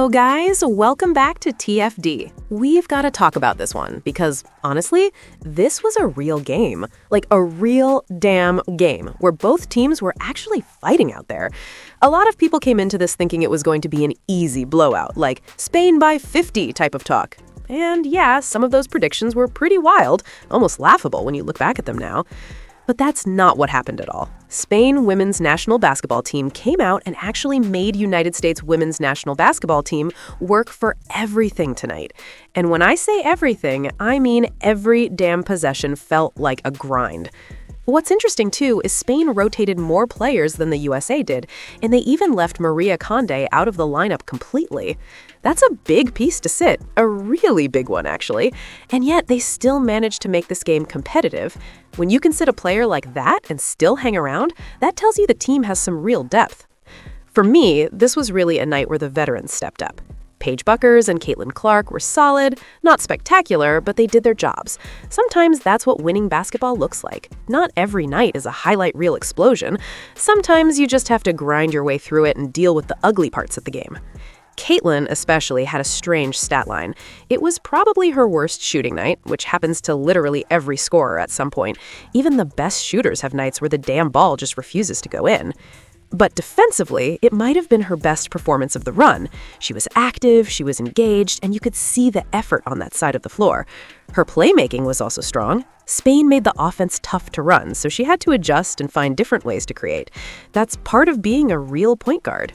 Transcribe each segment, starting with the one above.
Hello guys, welcome back to TFD. We've got to talk about this one because, honestly, this was a real game. Like a real damn game where both teams were actually fighting out there. A lot of people came into this thinking it was going to be an easy blowout, like Spain by 50 type of talk. And yeah, some of those predictions were pretty wild, almost laughable when you look back at them now. But that's not what happened at all. Spain women's national basketball team came out and actually made United States women's national basketball team work for everything tonight. And when I say everything, I mean every damn possession felt like a grind. What's interesting, too, is Spain rotated more players than the USA did, and they even left Maria Conde out of the lineup completely. That's a big piece to sit, a really big one, actually. And yet, they still managed to make this game competitive. When you can sit a player like that and still hang around, that tells you the team has some real depth. For me, this was really a night where the veterans stepped up. Paige Bueckers and Caitlin Clark were solid, not spectacular, but they did their jobs. Sometimes that's what winning basketball looks like. Not every night is a highlight reel explosion. Sometimes you just have to grind your way through it and deal with the ugly parts of the game. Caitlin especially had a strange stat line. It was probably her worst shooting night, which happens to literally every scorer at some point. Even the best shooters have nights where the damn ball just refuses to go in. But defensively, it might have been her best performance of the run. She was active, she was engaged, and you could see the effort on that side of the floor. Her playmaking was also strong. Spain made the offense tough to run, so she had to adjust and find different ways to create. That's part of being a real point guard.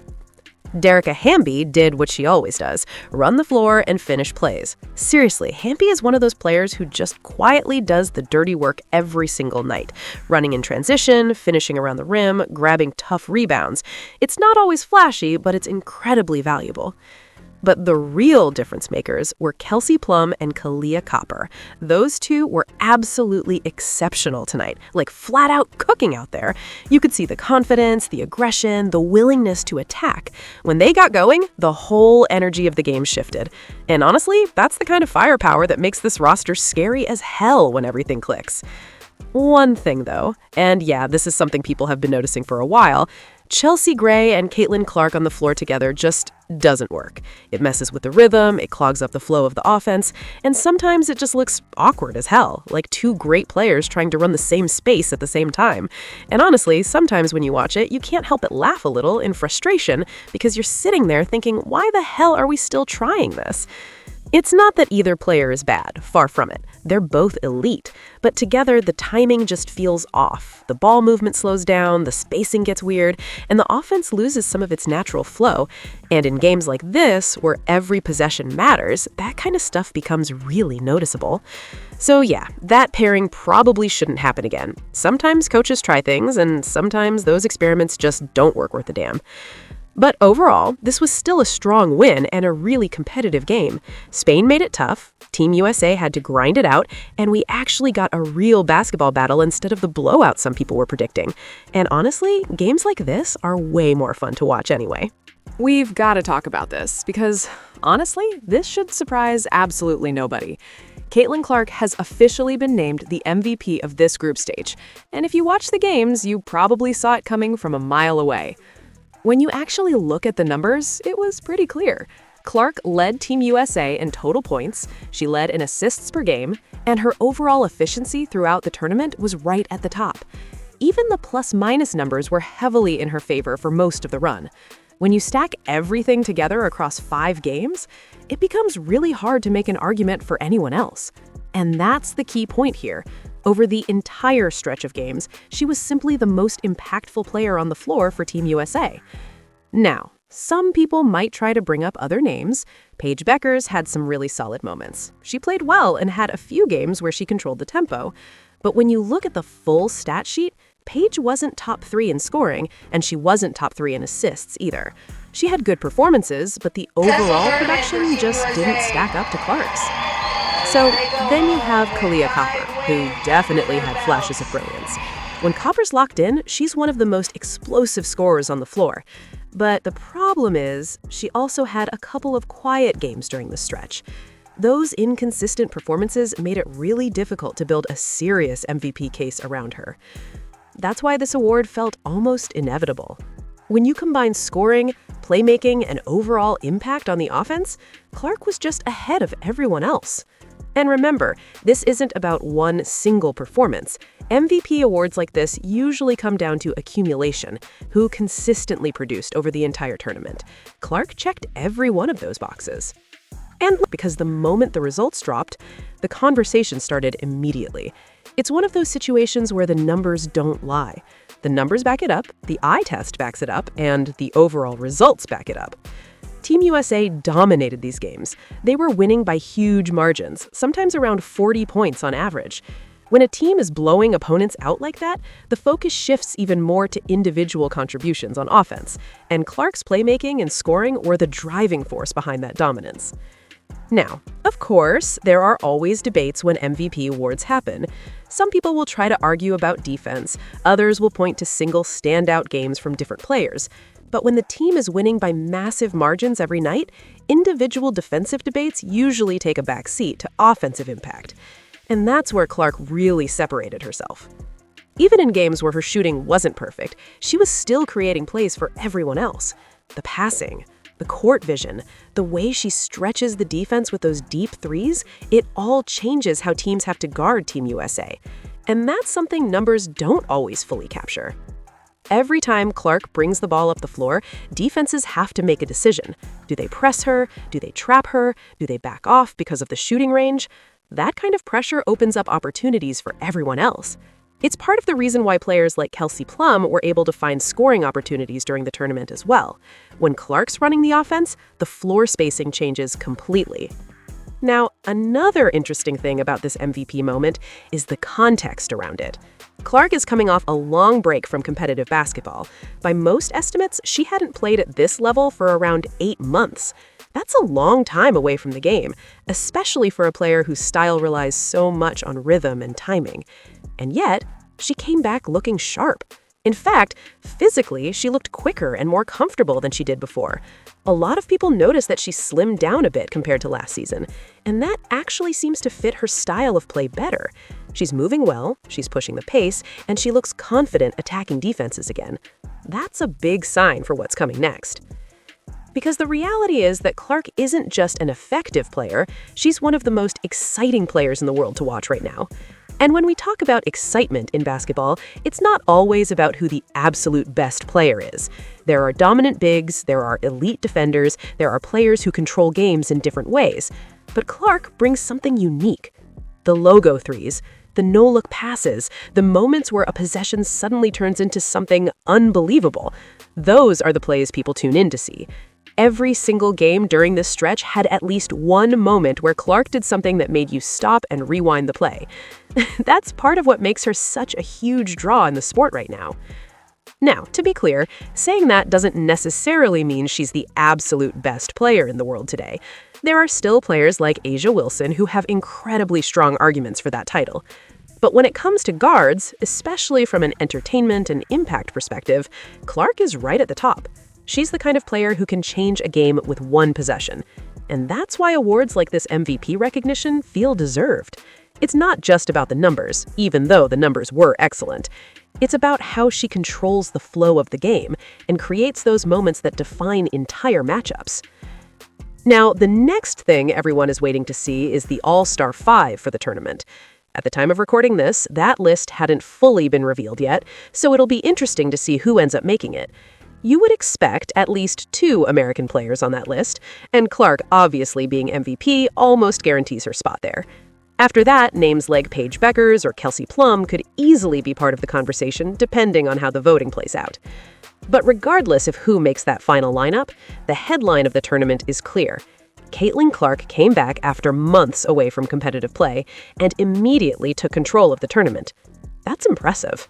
Derica Hamby did what she always does, run the floor and finish plays. Seriously, Hamby is one of those players who just quietly does the dirty work every single night, running in transition, finishing around the rim, grabbing tough rebounds. It's not always flashy, but it's incredibly valuable. But the real difference makers were Kelsey Plum and Kalia Copper. Those two were absolutely exceptional tonight, like flat out cooking out there. You could see the confidence, the aggression, the willingness to attack. When they got going, the whole energy of the game shifted. And honestly, that's the kind of firepower that makes this roster scary as hell when everything clicks. One thing though, and yeah, this is something people have been noticing for a while, Chelsea Gray and Caitlin Clark on the floor together just doesn't work. It messes with the rhythm, it clogs up the flow of the offense, and sometimes it just looks awkward as hell, like two great players trying to run the same space at the same time. And honestly, sometimes when you watch it, you can't help but laugh a little in frustration because you're sitting there thinking, why the hell are we still trying this? It's not that either player is bad, far from it. They're both elite, but together the timing just feels off. The ball movement slows down, the spacing gets weird, and the offense loses some of its natural flow. And in games like this, where every possession matters, that kind of stuff becomes really noticeable. So yeah, that pairing probably shouldn't happen again. Sometimes coaches try things, and sometimes those experiments just don't work worth a damn. But overall, this was still a strong win and a really competitive game. Spain made it tough, Team USA had to grind it out, and we actually got a real basketball battle instead of the blowout some people were predicting. And honestly, games like this are way more fun to watch anyway. We've got to talk about this because, honestly, this should surprise absolutely nobody. Caitlin Clark has officially been named the MVP of this group stage. And if you watch the games, you probably saw it coming from a mile away. When you actually look at the numbers, it was pretty clear. Clark led Team USA in total points, she led in assists per game, and her overall efficiency throughout the tournament was right at the top. Even the plus-minus numbers were heavily in her favor for most of the run. When you stack everything together across 5 games, it becomes really hard to make an argument for anyone else. And that's the key point here. Over the entire stretch of games, she was simply the most impactful player on the floor for Team USA. Now, some people might try to bring up other names. Paige Bueckers had some really solid moments. She played well and had a few games where she controlled the tempo. But when you look at the full stat sheet, Paige wasn't top 3 in scoring, and she wasn't top 3 in assists either. She had good performances, but the overall production just didn't stack up to Clark's. So then you have Kalia Copper, who definitely had flashes of brilliance. When Copper's locked in, she's one of the most explosive scorers on the floor. But the problem is, she also had a couple of quiet games during the stretch. Those inconsistent performances made it really difficult to build a serious MVP case around her. That's why this award felt almost inevitable. When you combine scoring, playmaking, and overall impact on the offense, Clark was just ahead of everyone else. And remember, this isn't about one single performance. MVP awards like this usually come down to accumulation, who consistently produced over the entire tournament. Clark checked every one of those boxes. And because the moment the results dropped, the conversation started immediately. It's one of those situations where the numbers don't lie. The numbers back it up, the eye test backs it up, and the overall results back it up. Team USA dominated these games. They were winning by huge margins, sometimes around 40 points on average. When a team is blowing opponents out like that, the focus shifts even more to individual contributions on offense, and Clark's playmaking and scoring were the driving force behind that dominance. Now, of course, there are always debates when MVP awards happen. Some people will try to argue about defense, others will point to single standout games from different players. But when the team is winning by massive margins every night, individual defensive debates usually take a back seat to offensive impact. And that's where Clark really separated herself. Even in games where her shooting wasn't perfect, she was still creating plays for everyone else. The passing, the court vision, the way she stretches the defense with those deep threes, it all changes how teams have to guard Team USA. And that's something numbers don't always fully capture. Every time Clark brings the ball up the floor, defenses have to make a decision. Do they press her? Do they trap her? Do they back off because of the shooting range? That kind of pressure opens up opportunities for everyone else. It's part of the reason why players like Kelsey Plum were able to find scoring opportunities during the tournament as well. When Clark's running the offense, the floor spacing changes completely. Now, another interesting thing about this MVP moment is the context around it. Clark is coming off a long break from competitive basketball. By most estimates, she hadn't played at this level for around 8 months. That's a long time away from the game, especially for a player whose style relies so much on rhythm and timing. And yet, she came back looking sharp. In fact, physically, she looked quicker and more comfortable than she did before. A lot of people noticed that she slimmed down a bit compared to last season, and that actually seems to fit her style of play better. She's moving well, she's pushing the pace, and she looks confident attacking defenses again. That's a big sign for what's coming next. Because the reality is that Clark isn't just an effective player, she's one of the most exciting players in the world to watch right now. And when we talk about excitement in basketball, it's not always about who the absolute best player is. There are dominant bigs, there are elite defenders, there are players who control games in different ways. But Clark brings something unique. The logo threes, the no-look passes, the moments where a possession suddenly turns into something unbelievable. Those are the plays people tune in to see. Every single game during this stretch had at least one moment where Clark did something that made you stop and rewind the play. That's part of what makes her such a huge draw in the sport right now. Now, to be clear, saying that doesn't necessarily mean she's the absolute best player in the world today. There are still players like A'ja Wilson who have incredibly strong arguments for that title. But when it comes to guards, especially from an entertainment and impact perspective, Clark is right at the top. She's the kind of player who can change a game with one possession. And that's why awards like this MVP recognition feel deserved. It's not just about the numbers, even though the numbers were excellent. It's about how she controls the flow of the game and creates those moments that define entire matchups. Now, the next thing everyone is waiting to see is the All-Star 5 for the tournament. At the time of recording this, that list hadn't fully been revealed yet, so it'll be interesting to see who ends up making it. You would expect at least 2 American players on that list, and Clark, obviously being MVP, almost guarantees her spot there. After that, names like Paige Bueckers or Kelsey Plum could easily be part of the conversation, depending on how the voting plays out. But regardless of who makes that final lineup, the headline of the tournament is clear. Caitlin Clark came back after months away from competitive play and immediately took control of the tournament. That's impressive.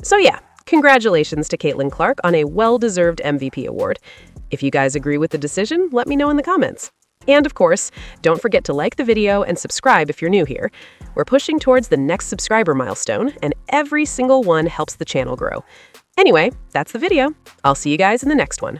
So yeah, congratulations to Caitlin Clark on a well-deserved MVP award. If you guys agree with the decision, let me know in the comments. And of course, don't forget to like the video and subscribe if you're new here. We're pushing towards the next subscriber milestone, and every single one helps the channel grow. Anyway, that's the video. I'll see you guys in the next one.